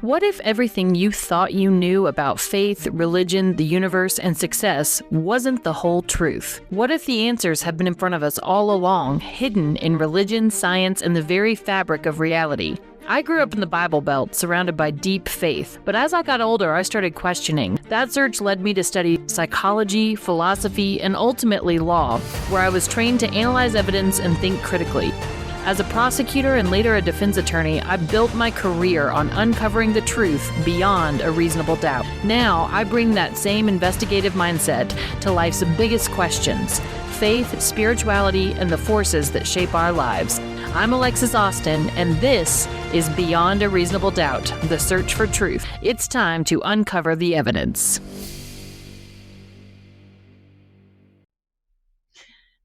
What if everything you thought you knew about faith, religion, the universe, and success wasn't the whole truth? What if the answers have been in front of us all along, hidden in religion, science, and the very fabric of reality? I grew up in the Bible Belt, surrounded by deep faith, but as I got older, I started questioning. That search led me to study psychology, philosophy, and ultimately law, where I was trained to analyze evidence and think critically. As a prosecutor and later a defense attorney, I built my career on uncovering the truth beyond a reasonable doubt. Now, I bring that same investigative mindset to life's biggest questions: faith, spirituality, and the forces that shape our lives. I'm Alexis Austin, and this is Beyond a Reasonable Doubt, the search for truth. It's time to uncover the evidence.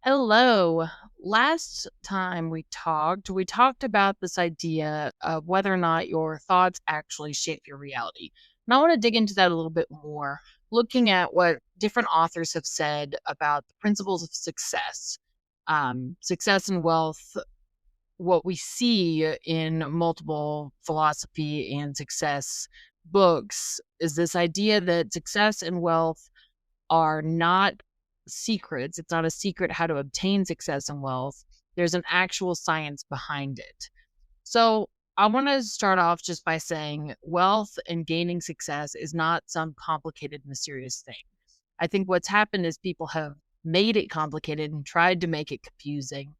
Hello. Last time we talked about this idea of whether or not your thoughts actually shape your reality. And I want to dig into that a little bit more, looking at what different authors have said about the principles of success, success and wealth. What we see in multiple philosophy and success books is this idea that success and wealth are not secrets. It's not a secret how to obtain success and wealth. There's an actual science behind it. So I want to start off just by saying wealth and gaining success is not some complicated, mysterious thing. I think what's happened is people have made it complicated and tried to make it confusing,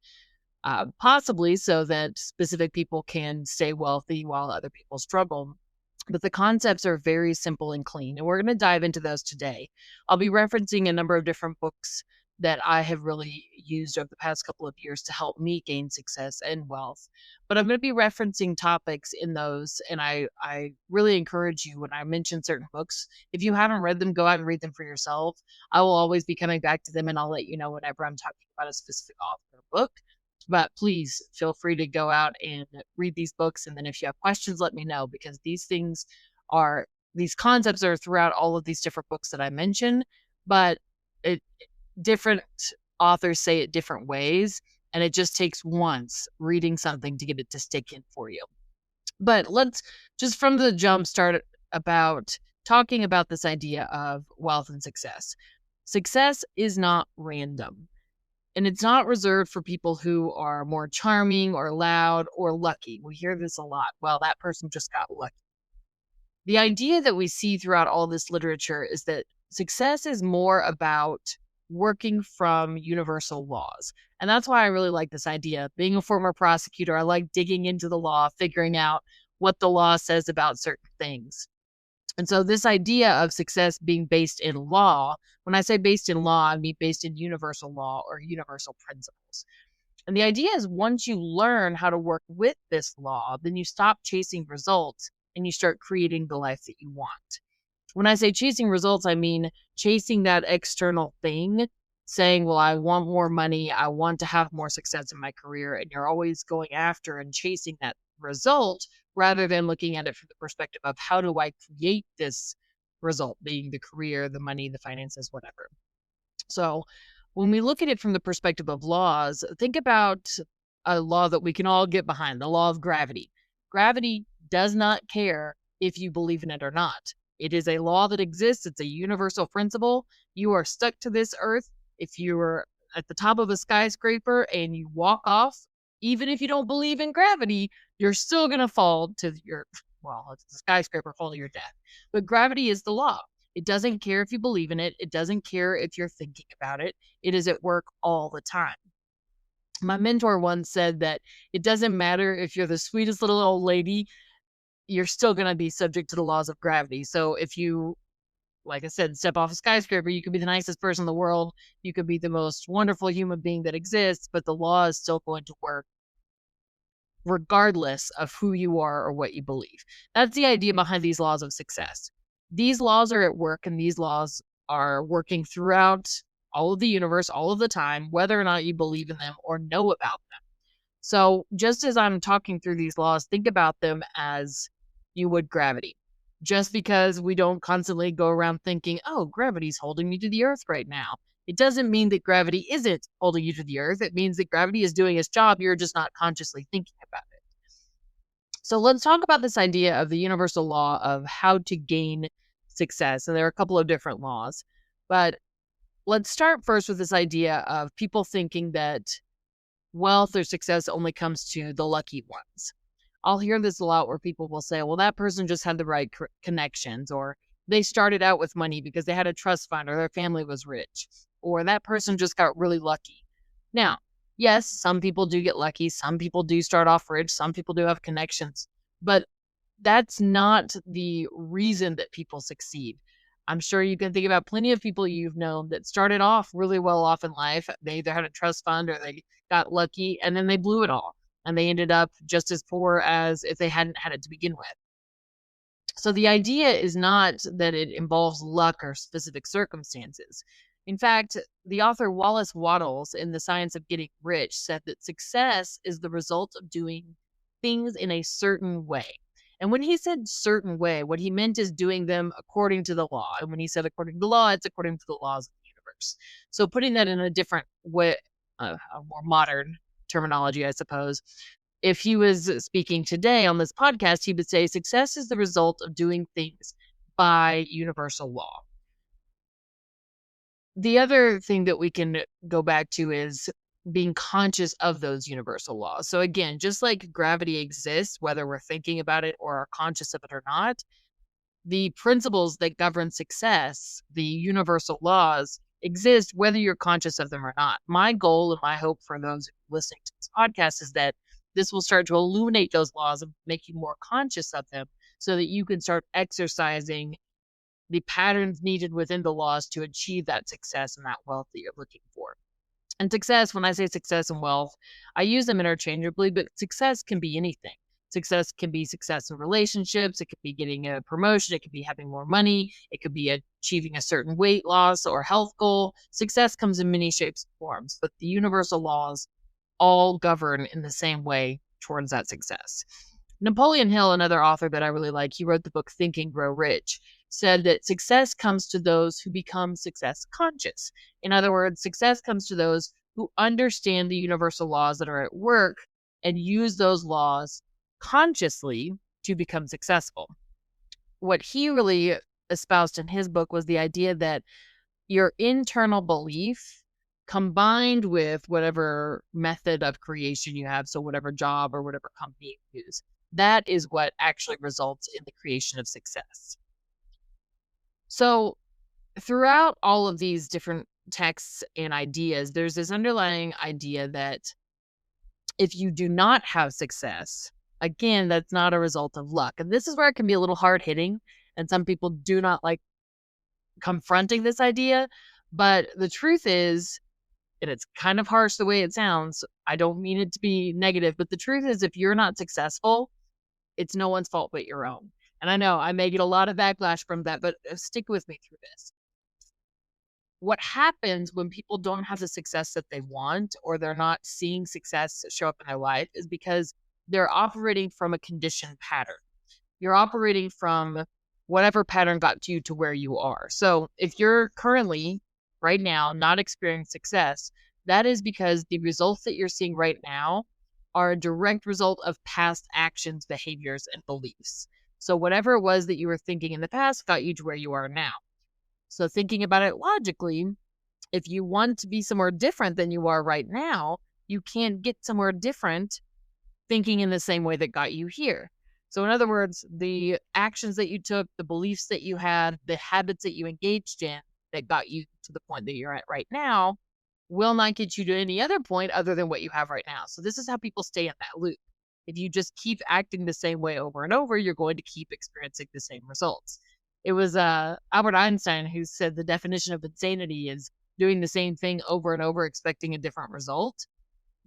possibly so that specific people can stay wealthy while other people struggle. But the concepts are very simple and clean, and we're going to dive into those today. I'll be referencing a number of different books that I have really used over the past couple of years to help me gain success and wealth. But I'm going to be referencing topics in those, and I really encourage you when I mention certain books, if you haven't read them, go out and read them for yourself. I will always be coming back to them, and I'll let you know whenever I'm talking about a specific author or book. But please feel free to go out and read these books. And then if you have questions, let me know, because these concepts are throughout all of these different books that I mentioned, but different authors say it different ways. And it just takes once reading something to get it to stick in for you. But let's just from the jump start about talking about this idea of wealth and success. Success is not random. And it's not reserved for people who are more charming or loud or lucky. We hear this a lot. Well, that person just got lucky. The idea that we see throughout all this literature is that success is more about working from universal laws. And that's why I really like this idea. Being a former prosecutor, I like digging into the law, figuring out what the law says about certain things. And so this idea of success being based in law, when I say based in law, I mean based in universal law or universal principles. And the idea is once you learn how to work with this law, then you stop chasing results and you start creating the life that you want. When I say chasing results, I mean chasing that external thing, saying, well, I want more money, I want to have more success in my career, and you're always going after and chasing that result rather than looking at it from the perspective of how do I create this result, being the career, the money, the finances, whatever. So when we look at it from the perspective of laws, think about a law that we can all get behind, the law of gravity. Gravity does not care if you believe in it or not. It is a law that exists. It's a universal principle. You are stuck to this earth. If you are at the top of a skyscraper and you walk off, even if you don't believe in gravity, you're still going to fall to it's a skyscraper, fall to your death. But gravity is the law. It doesn't care if you believe in it. It doesn't care if you're thinking about it. It is at work all the time. My mentor once said that it doesn't matter if you're the sweetest little old lady, you're still going to be subject to the laws of gravity. So if you, like I said, step off a skyscraper, you could be the nicest person in the world. You could be the most wonderful human being that exists, but the law is still going to work regardless of who you are or what you believe. That's the idea behind these laws of success. These laws are at work, and these laws are working throughout all of the universe, all of the time, whether or not you believe in them or know about them. So just as I'm talking through these laws, think about them as you would gravity. Just because we don't constantly go around thinking, oh, gravity's holding me to the earth right now, it doesn't mean that gravity isn't holding you to the earth. It means that gravity is doing its job. You're just not consciously thinking about it. So let's talk about this idea of the universal law of how to gain success. And there are a couple of different laws, but let's start first with this idea of people thinking that wealth or success only comes to the lucky ones. I'll hear this a lot where people will say, well, that person just had the right connections, or they started out with money because they had a trust fund or their family was rich, or that person just got really lucky. Now, yes, some people do get lucky. Some people do start off rich. Some people do have connections, but that's not the reason that people succeed. I'm sure you can think about plenty of people you've known that started off really well off in life. They either had a trust fund or they got lucky and then they blew it all and they ended up just as poor as if they hadn't had it to begin with. So the idea is not that it involves luck or specific circumstances. In fact, the author Wallace Wattles in The Science of Getting Rich said that success is the result of doing things in a certain way. And when he said certain way, what he meant is doing them according to the law. And when he said according to the law, it's according to the laws of the universe. So putting that in a different way, a more modern terminology, I suppose, if he was speaking today on this podcast, he would say success is the result of doing things by universal law. The other thing that we can go back to is being conscious of those universal laws. So again, just like gravity exists, whether we're thinking about it or are conscious of it or not, the principles that govern success, the universal laws, exist whether you're conscious of them or not. My goal and my hope for those listening to this podcast is that this will start to illuminate those laws and make you more conscious of them so that you can start exercising the patterns needed within the laws to achieve that success and that wealth that you're looking for. And success, when I say success and wealth, I use them interchangeably, but success can be anything. Success can be success in relationships. It could be getting a promotion. It could be having more money. It could be achieving a certain weight loss or health goal. Success comes in many shapes and forms, but the universal laws all govern in the same way towards that success. Napoleon Hill, another author that I really like, he wrote the book Think and Grow Rich, said that success comes to those who become success conscious. In other words, success comes to those who understand the universal laws that are at work and use those laws consciously to become successful. What he really espoused in his book was the idea that your internal belief combined with whatever method of creation you have, so whatever job or whatever company you use, that is what actually results in the creation of success. So throughout all of these different texts and ideas, there's this underlying idea that if you do not have success, again, that's not a result of luck. And this is where it can be a little hard hitting. And some people do not like confronting this idea. But the truth is, and it's kind of harsh the way it sounds, I don't mean it to be negative, but the truth is if you're not successful, it's no one's fault but your own. And I know I may get a lot of backlash from that, but stick with me through this. What happens when people don't have the success that they want, or they're not seeing success show up in their life, is because they're operating from a conditioned pattern. You're operating from whatever pattern got you to where you are. So if you're currently, right now, not experiencing success, that is because the results that you're seeing right now are a direct result of past actions, behaviors, and beliefs. So whatever it was that you were thinking in the past got you to where you are now. So thinking about it logically, if you want to be somewhere different than you are right now, you can't get somewhere different thinking in the same way that got you here. So in other words, the actions that you took, the beliefs that you had, the habits that you engaged in that got you to the point that you're at right now will not get you to any other point other than what you have right now. So this is how people stay in that loop. If you just keep acting the same way over and over, you're going to keep experiencing the same results. It was Albert Einstein who said the definition of insanity is doing the same thing over and over, expecting a different result.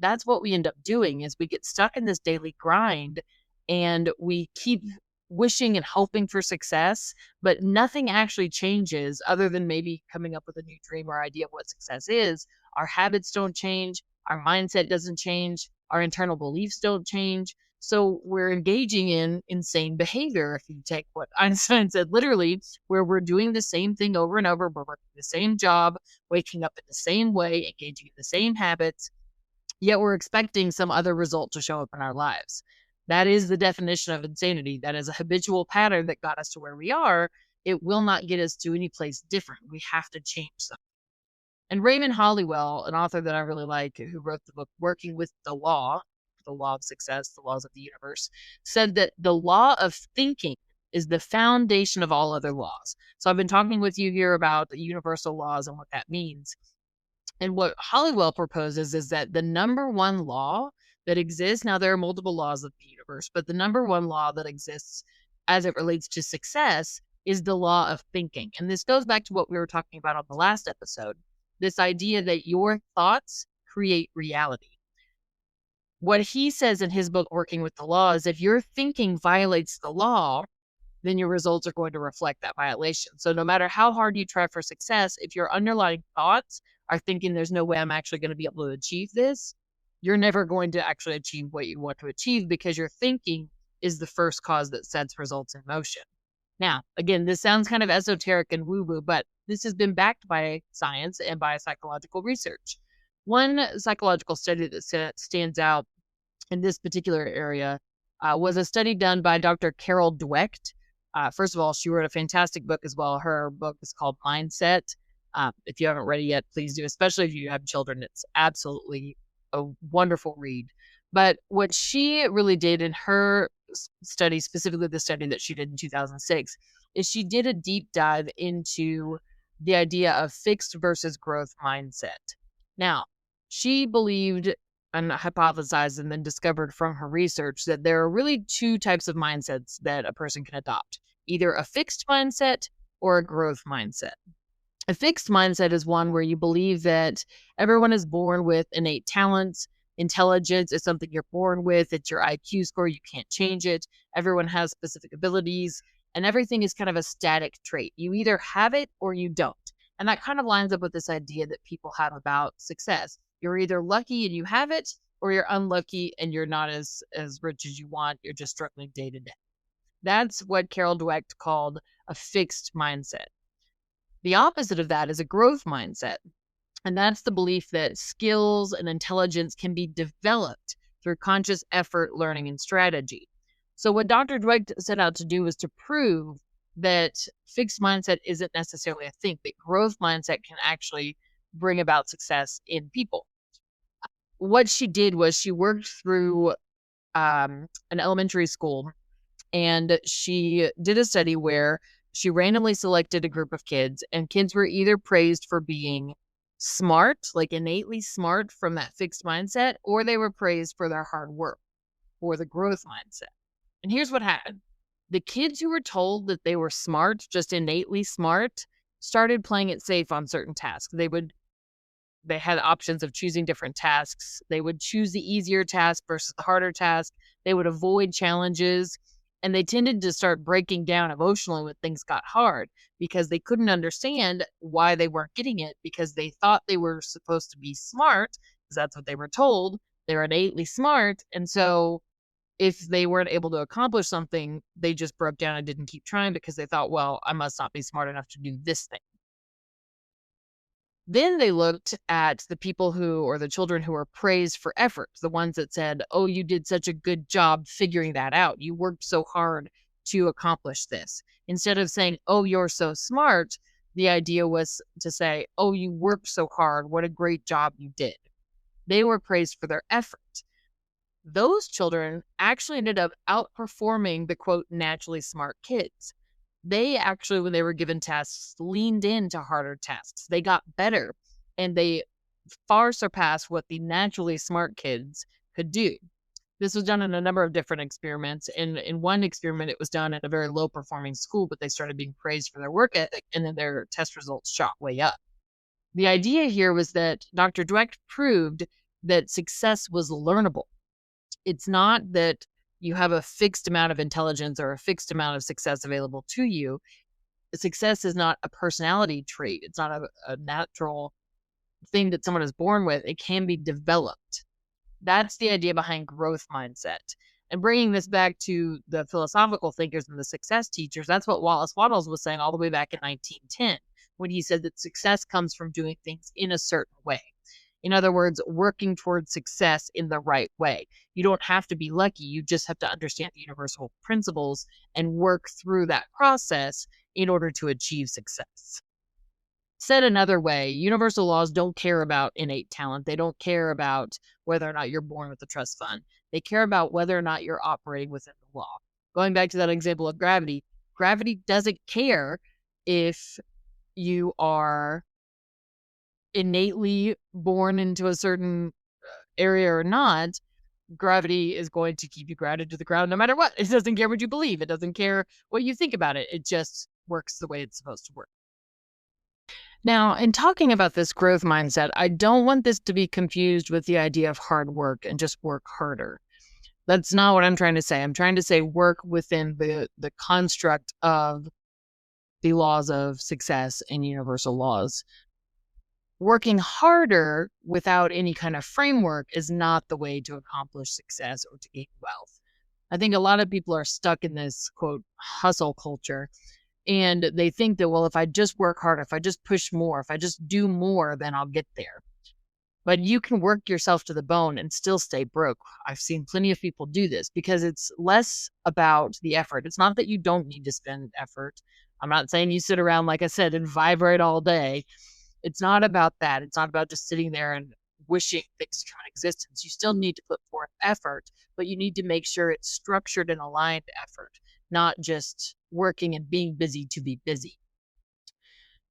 That's what we end up doing is we get stuck in this daily grind and we keep wishing and hoping for success, but nothing actually changes other than maybe coming up with a new dream or idea of what success is. Our habits don't change. Our mindset doesn't change. Our internal beliefs don't change. So we're engaging in insane behavior. If you take what Einstein said, literally, where we're doing the same thing over and over, we're working the same job, waking up in the same way, engaging in the same habits, yet we're expecting some other result to show up in our lives. That is the definition of insanity. That is a habitual pattern that got us to where we are. It will not get us to any place different. We have to change something. And Raymond Holliwell, an author that I really like, who wrote the book Working with the Law of Success, the Laws of the Universe, said that the law of thinking is the foundation of all other laws. So I've been talking with you here about the universal laws and what that means. And what Holliwell proposes is that the number one law that exists, now there are multiple laws of the universe, but the number one law that exists as it relates to success is the law of thinking. And this goes back to what we were talking about on the last episode, this idea that your thoughts create reality. What he says in his book, Working with the Law, is if your thinking violates the law, then your results are going to reflect that violation. So no matter how hard you try for success, if your underlying thoughts are thinking there's no way I'm actually going to be able to achieve this, you're never going to actually achieve what you want to achieve, because your thinking is the first cause that sets results in motion. Now, again, this sounds kind of esoteric and woo-woo, but this has been backed by science and by psychological research. One psychological study that stands out in this particular area was a study done by Dr. Carol Dweck. First of all, she wrote a fantastic book as well. Her book is called Mindset. If you haven't read it yet, please do, especially if you have children. It's absolutely a wonderful read. But what she really did in her study, specifically the study that she did in 2006, is she did a deep dive into the idea of fixed versus growth mindset. Now, she believed and hypothesized and then discovered from her research that there are really two types of mindsets that a person can adopt, either a fixed mindset or a growth mindset. A fixed mindset is one where you believe that everyone is born with innate talents. Intelligence is something you're born with. It's your IQ score. You can't change it. Everyone has specific abilities, and everything is kind of a static trait. You either have it or you don't. And that kind of lines up with this idea that people have about success. You're either lucky and you have it, or you're unlucky and you're not as rich as you want. You're just struggling day to day. That's what Carol Dweck called a fixed mindset. The opposite of that is a growth mindset. And that's the belief that skills and intelligence can be developed through conscious effort, learning, and strategy. So what Dr. Dweck set out to do was to prove that fixed mindset isn't necessarily a thing, that growth mindset can actually bring about success in people. What she did was she worked through an elementary school, and she did a study where she randomly selected a group of kids, and kids were either praised for being smart, like innately smart from that fixed mindset, or they were praised for their hard work, or the growth mindset. And here's what happened. The kids who were told that they were smart, just innately smart, started playing it safe on certain tasks. They had options of choosing different tasks. They would choose the easier task versus the harder task. They would avoid challenges. And they tended to start breaking down emotionally when things got hard, because they couldn't understand why they weren't getting it, because they thought they were supposed to be smart, because that's what they were told. They were innately smart. And so if they weren't able to accomplish something, they just broke down and didn't keep trying, because they thought, well, I must not be smart enough to do this thing. Then they looked at the people or the children who were praised for effort, the ones that said, oh, you did such a good job figuring that out. You worked so hard to accomplish this. Instead of saying, oh, you're so smart, the idea was to say, oh, you worked so hard. What a great job you did. They were praised for their effort. Those children actually ended up outperforming the, quote, naturally smart kids. They actually, when they were given tasks, leaned into harder tasks. They got better, and they far surpassed what the naturally smart kids could do. This was done in a number of different experiments. In one experiment, it was done at a very low-performing school, but they started being praised for their work ethic, and then their test results shot way up. The idea here was that Dr. Dweck proved that success was learnable. It's not that you have a fixed amount of intelligence or a fixed amount of success available to you. Success is not a personality trait. It's not a natural thing that someone is born with. It can be developed. That's the idea behind growth mindset. And bringing this back to the philosophical thinkers and the success teachers, that's what Wallace Wattles was saying all the way back in 1910, when he said that success comes from doing things in a certain way. In other words, working towards success in the right way. You don't have to be lucky. You just have to understand the universal principles and work through that process in order to achieve success. Said another way, universal laws don't care about innate talent. They don't care about whether or not you're born with a trust fund. They care about whether or not you're operating within the law. Going back to that example of gravity, gravity doesn't care if you are innately born into a certain area or not. Gravity is going to keep you grounded to the ground no matter what. It doesn't care what you believe. It doesn't care what you think about it. It just works the way it's supposed to work. Now, in talking about this growth mindset, I don't want this to be confused with the idea of hard work and just work harder. That's not what I'm trying to say. I'm trying to say work within the construct of the laws of success and universal laws. Working harder without any kind of framework is not the way to accomplish success or to gain wealth. I think a lot of people are stuck in this, quote, hustle culture. And they think that, well, if I just work harder, if I just push more, if I just do more, then I'll get there. But you can work yourself to the bone and still stay broke. I've seen plenty of people do this because it's less about the effort. It's not that you don't need to spend effort. I'm not saying you sit around, like I said, and vibrate all day. It's not about that. It's not about just sitting there and wishing things come into existence. You still need to put forth effort, but you need to make sure it's structured and aligned effort, not just working and being busy to be busy.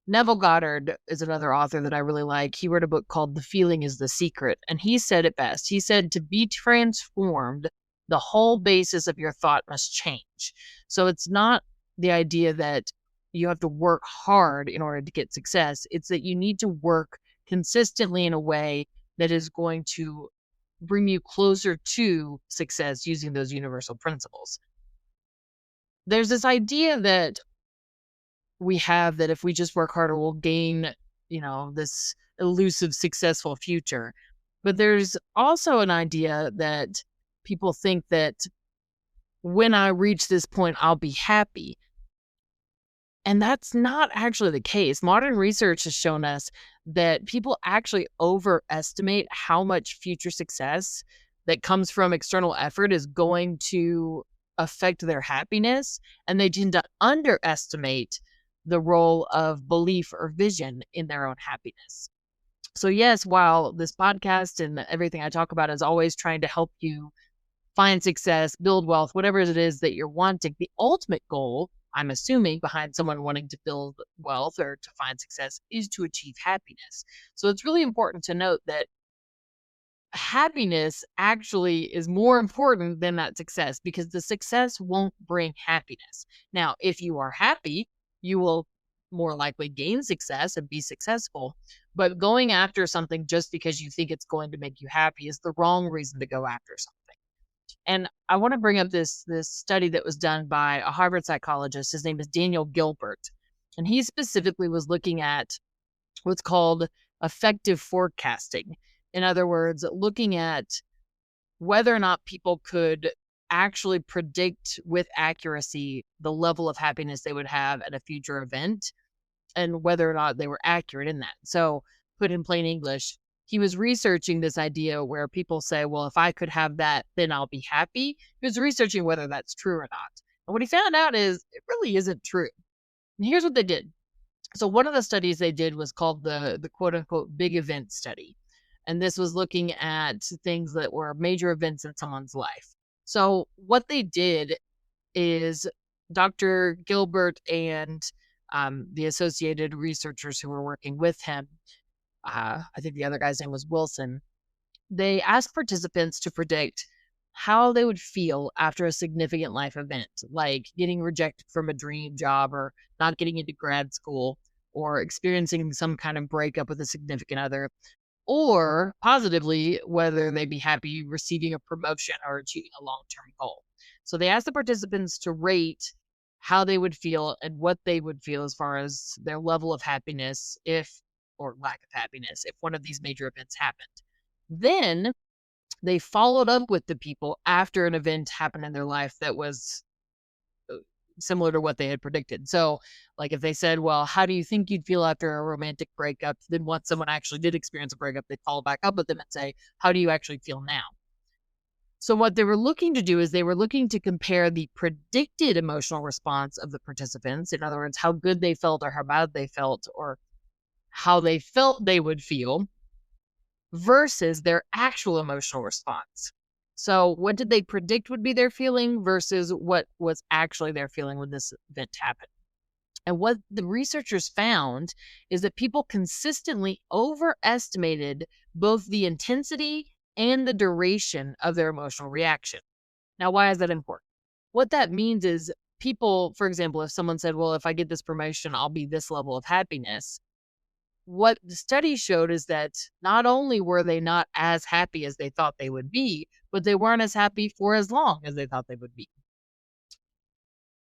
Neville Goddard is another author that I really like. He wrote a book called The Feeling is the Secret, and he said it best. He said, to be transformed, the whole basis of your thought must change. So it's not the idea that you have to work hard in order to get success. It's that you need to work consistently in a way that is going to bring you closer to success using those universal principles. There's this idea that we have that if we just work harder, we'll gain, this elusive, successful future. But there's also an idea that people think that when I reach this point, I'll be happy. And that's not actually the case. Modern research has shown us that people actually overestimate how much future success that comes from external effort is going to affect their happiness. And they tend to underestimate the role of belief or vision in their own happiness. So yes, while this podcast and everything I talk about is always trying to help you find success, build wealth, whatever it is that you're wanting, the ultimate goal, I'm assuming, behind someone wanting to build wealth or to find success is to achieve happiness. So it's really important to note that happiness actually is more important than that success, because the success won't bring happiness. Now, if you are happy, you will more likely gain success and be successful. But going after something just because you think it's going to make you happy is the wrong reason to go after something. And I want to bring up this study that was done by a Harvard psychologist. His name is Daniel Gilbert. And he specifically was looking at what's called effective forecasting. In other words, looking at whether or not people could actually predict with accuracy the level of happiness they would have at a future event and whether or not they were accurate in that. So, put in plain English, he was researching this idea where people say, well, if I could have that, then I'll be happy. He was researching whether that's true or not. And what he found out is it really isn't true. And here's what they did. So one of the studies they did was called the quote unquote big event study. And this was looking at things that were major events in someone's life. So what they did is Dr. Gilbert and the associated researchers who were working with him, I think the other guy's name was Wilson, they asked participants to predict how they would feel after a significant life event, like getting rejected from a dream job or not getting into grad school or experiencing some kind of breakup with a significant other, or positively, whether they'd be happy receiving a promotion or achieving a long-term goal. So they asked the participants to rate how they would feel and what they would feel as far as their level of happiness or lack of happiness if one of these major events happened. Then they followed up with the people after an event happened in their life that was similar to what they had predicted. So, like if they said, well, how do you think you'd feel after a romantic breakup? Then once someone actually did experience a breakup, they'd follow back up with them and say, how do you actually feel now? So what they were looking to do is they were looking to compare the predicted emotional response of the participants. In other words, how good they felt or how bad they felt or how they felt they would feel versus their actual emotional response. So what did they predict would be their feeling versus what was actually their feeling when this event happened? And what the researchers found is that people consistently overestimated both the intensity and the duration of their emotional reaction. Now, why is that important? What that means is people, for example, if someone said, well, if I get this promotion, I'll be this level of happiness. What the study showed is that not only were they not as happy as they thought they would be, but they weren't as happy for as long as they thought they would be.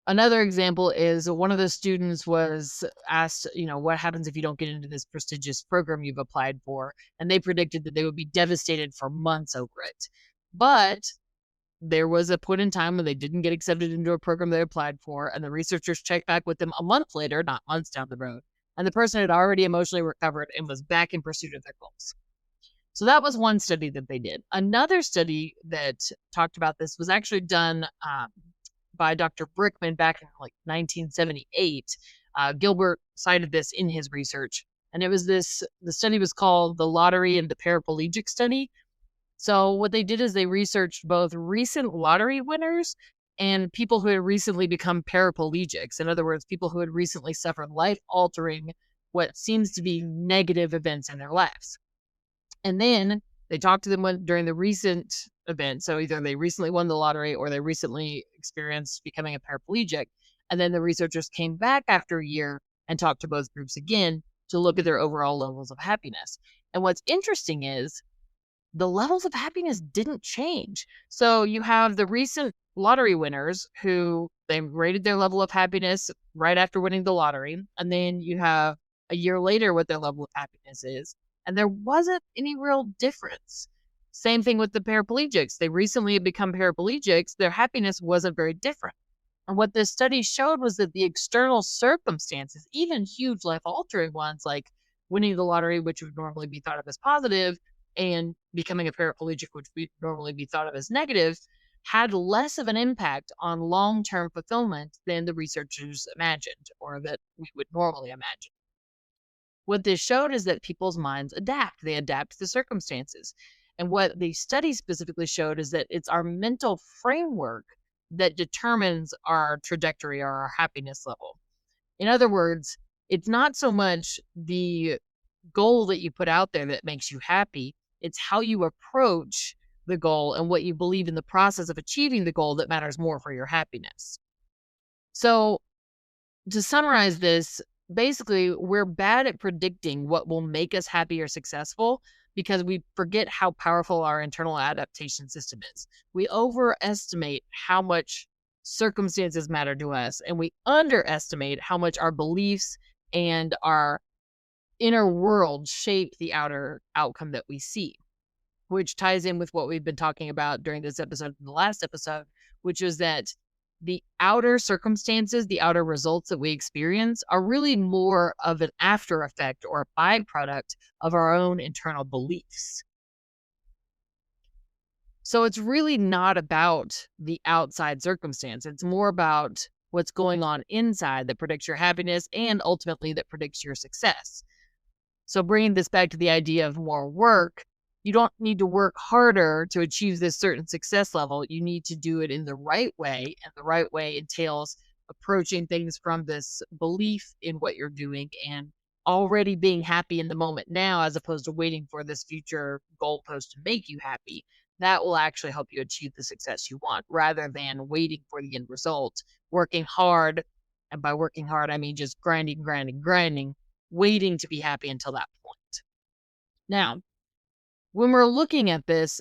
Another example is one of the students was asked, what happens if you don't get into this prestigious program you've applied for? And they predicted that they would be devastated for months over it. But there was a point in time when they didn't get accepted into a program they applied for, and the researchers checked back with them a month later, not months down the road, and the person had already emotionally recovered and was back in pursuit of their goals. So that was one study that they did. Another study that talked about this was actually done by Dr. Brickman back in 1978. Gilbert cited this in his research, and the study was called the Lottery and the Paraplegic Study. So what they did is they researched both recent lottery winners and people who had recently become paraplegics. In other words, people who had recently suffered life-altering, what seems to be negative events in their lives. And then they talked to them during the recent event. So either they recently won the lottery or they recently experienced becoming a paraplegic. And then the researchers came back after a year and talked to both groups again to look at their overall levels of happiness. And what's interesting is the levels of happiness didn't change. So you have the recent lottery winners who they rated their level of happiness right after winning the lottery. And then you have a year later what their level of happiness is. And there wasn't any real difference. Same thing with the paraplegics. They recently had become paraplegics. Their happiness wasn't very different. And what this study showed was that the external circumstances, even huge life-altering ones like winning the lottery, which would normally be thought of as positive, and becoming a paraplegic, which would normally be thought of as negative, had less of an impact on long-term fulfillment than the researchers imagined, or that we would normally imagine. What this showed is that people's minds adapt. They adapt to the circumstances. And what the study specifically showed is that it's our mental framework that determines our trajectory or our happiness level. In other words, it's not so much the goal that you put out there that makes you happy. It's how you approach the goal and what you believe in the process of achieving the goal that matters more for your happiness. So to summarize this, basically, we're bad at predicting what will make us happy or successful because we forget how powerful our internal adaptation system is. We overestimate how much circumstances matter to us, and we underestimate how much our beliefs and our inner world shape the outer outcome that we see, which ties in with what we've been talking about during this episode and the last episode, which is that the outer circumstances, the outer results that we experience are really more of an after effect or a byproduct of our own internal beliefs. So it's really not about the outside circumstance. It's more about what's going on inside that predicts your happiness and ultimately that predicts your success. So bringing this back to the idea of more work, you don't need to work harder to achieve this certain success level. You need to do it in the right way. And the right way entails approaching things from this belief in what you're doing and already being happy in the moment now, as opposed to waiting for this future goalpost to make you happy. That will actually help you achieve the success you want rather than waiting for the end result, working hard. And by working hard, I mean just grinding, waiting to be happy until that point. Now, when we're looking at this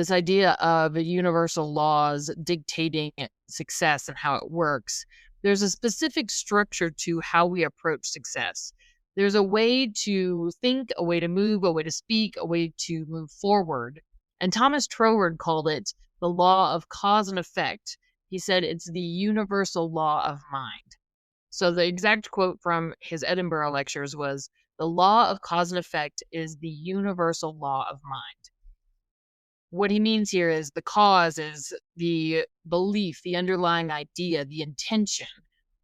idea of universal laws dictating success and how it works, there's a specific structure to how we approach success. There's a way to think, a way to move, a way to speak, a way to move forward. And Thomas Troward called it the law of cause and effect. He said it's the universal law of mind. So the exact quote from his Edinburgh lectures was, "The law of cause and effect is the universal law of mind." What he means here is the cause is the belief, the underlying idea, the intention,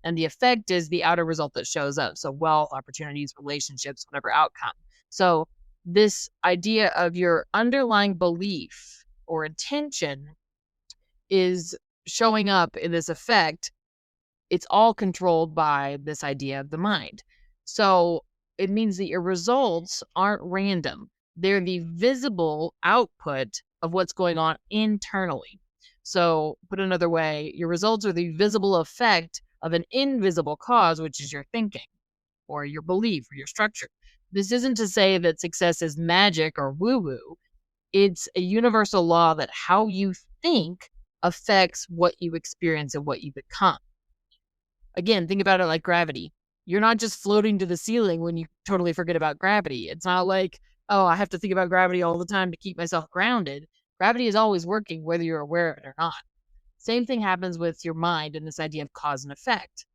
and the effect is the outer result that shows up. So wealth, opportunities, relationships, whatever outcome. So this idea of your underlying belief or intention is showing up in this effect. It's all controlled by this idea of the mind. So it means that your results aren't random. They're the visible output of what's going on internally. So, put another way, your results are the visible effect of an invisible cause, which is your thinking or your belief or your structure. This isn't to say that success is magic or woo woo. It's a universal law that how you think affects what you experience and what you become. Again, think about it like gravity. You're not just floating to the ceiling when you totally forget about gravity. It's not like, oh, I have to think about gravity all the time to keep myself grounded. Gravity is always working, whether you're aware of it or not. Same thing happens with your mind and this idea of cause and effect.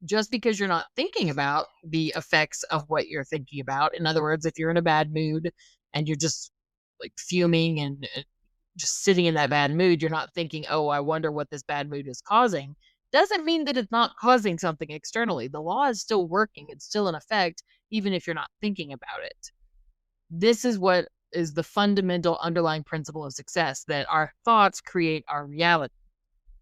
Just because you're not thinking about the effects of what you're thinking about, in other words, if you're in a bad mood and you're just like fuming and just sitting in that bad mood, you're not thinking, oh, I wonder what this bad mood is causing, doesn't mean that it's not causing something externally. The law is still working, it's still in effect, even if you're not thinking about it. This is what is the fundamental underlying principle of success, that our thoughts create our reality.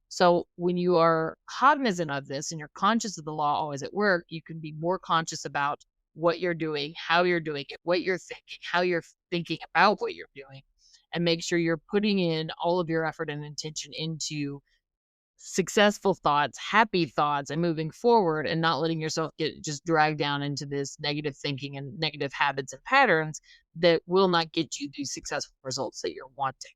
So when you are cognizant of this and you're conscious of the law always at work, you can be more conscious about what you're doing, how you're doing it, what you're thinking, how you're thinking about what you're doing, and make sure you're putting in all of your effort and intention into successful thoughts, happy thoughts, and moving forward and not letting yourself get just dragged down into this negative thinking and negative habits and patterns that will not get you the successful results that you're wanting.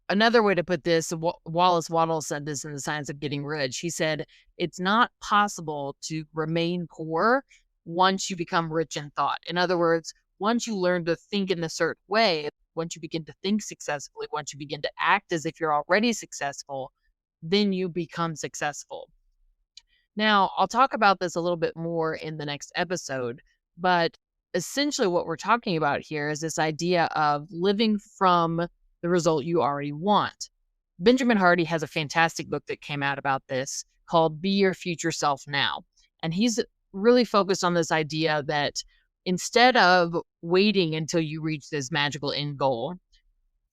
Another way to put this, Wallace Wattles said this in The Science of Getting Rich. He said, it's not possible to remain poor once you become rich in thought. In other words, once you learn to think in a certain way, once you begin to think successfully, once you begin to act as if you're already successful, then you become successful. Now, I'll talk about this a little bit more in the next episode, but essentially what we're talking about here is this idea of living from the result you already want. Benjamin Hardy has a fantastic book that came out about this called Be Your Future Self Now. And he's really focused on this idea that instead of waiting until you reach this magical end goal,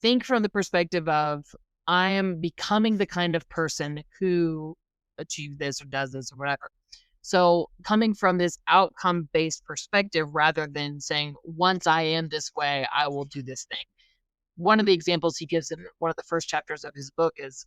think from the perspective of, I am becoming the kind of person who achieved this or does this or whatever. So coming from this outcome-based perspective rather than saying, once I am this way, I will do this thing. One of the examples he gives in one of the first chapters of his book is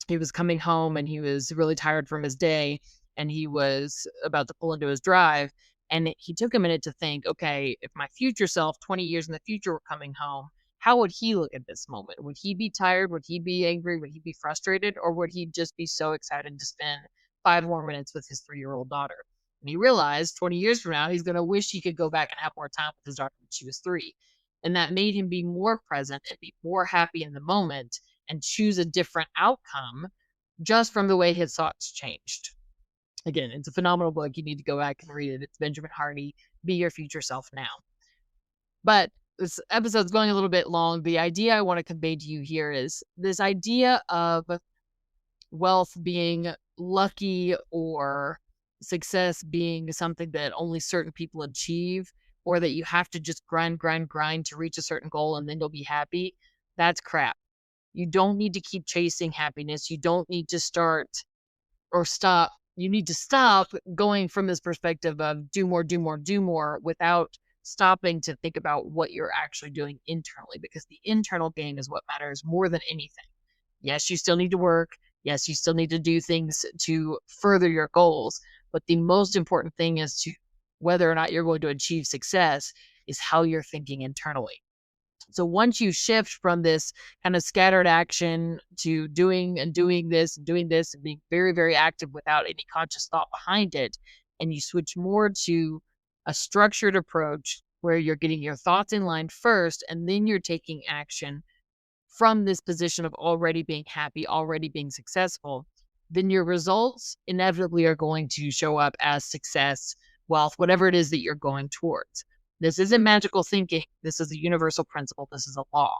he was coming home and he was really tired from his day and he was about to pull into his drive. And he took a minute to think, okay, if my future self, 20 years in the future, were coming home, how would he look at this moment? Would he be tired? Would he be angry? Would he be frustrated? Or would he just be so excited to spend 5 more minutes with his 3-year-old daughter? And he realized 20 years from now, he's going to wish he could go back and have more time with his daughter when she was 3. And that made him be more present and be more happy in the moment and choose a different outcome just from the way his thoughts changed. Again, it's a phenomenal book. You need to go back and read it. It's Benjamin Hardy, Be Your Future Self Now. But this episode's going a little bit long. The idea I want to convey to you here is this idea of wealth being lucky or success being something that only certain people achieve, or that you have to just grind to reach a certain goal and then you'll be happy. That's crap. You don't need to keep chasing happiness. You don't need to start or stop. You need to stop going from this perspective of do more without stopping to think about what you're actually doing internally, because the internal game is what matters more than anything. Yes, you still need to work. Yes, you still need to do things to further your goals. But the most important thing is to whether or not you're going to achieve success is how you're thinking internally. So once you shift from this kind of scattered action to doing this and being very, very active without any conscious thought behind it, and you switch more to a structured approach where you're getting your thoughts in line first and then you're taking action from this position of already being happy, already being successful, then your results inevitably are going to show up as success, wealth, whatever it is that you're going towards. This isn't magical thinking. This is a universal principle. This is a law.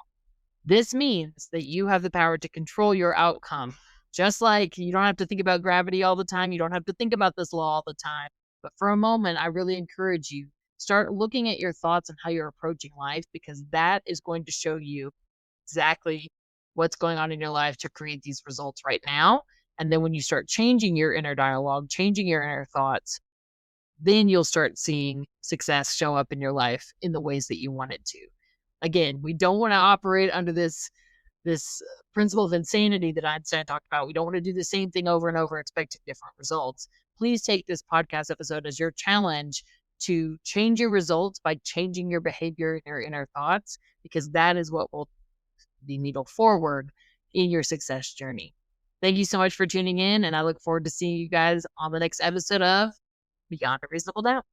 This means that you have the power to control your outcome. Just like you don't have to think about gravity all the time. You don't have to think about this law all the time. But for a moment, I really encourage you, start looking at your thoughts and how you're approaching life, because that is going to show you exactly what's going on in your life to create these results right now. And then when you start changing your inner dialogue, changing your inner thoughts, then you'll start seeing success show up in your life in the ways that you want it to. Again, we don't want to operate under this principle of insanity that Einstein talked about. We don't want to do the same thing over and over, expecting different results. Please take this podcast episode as your challenge to change your results by changing your behavior and your inner thoughts, because that is what will the needle forward in your success journey. Thank you so much for tuning in, and I look forward to seeing you guys on the next episode of Beyond a Reasonable Doubt.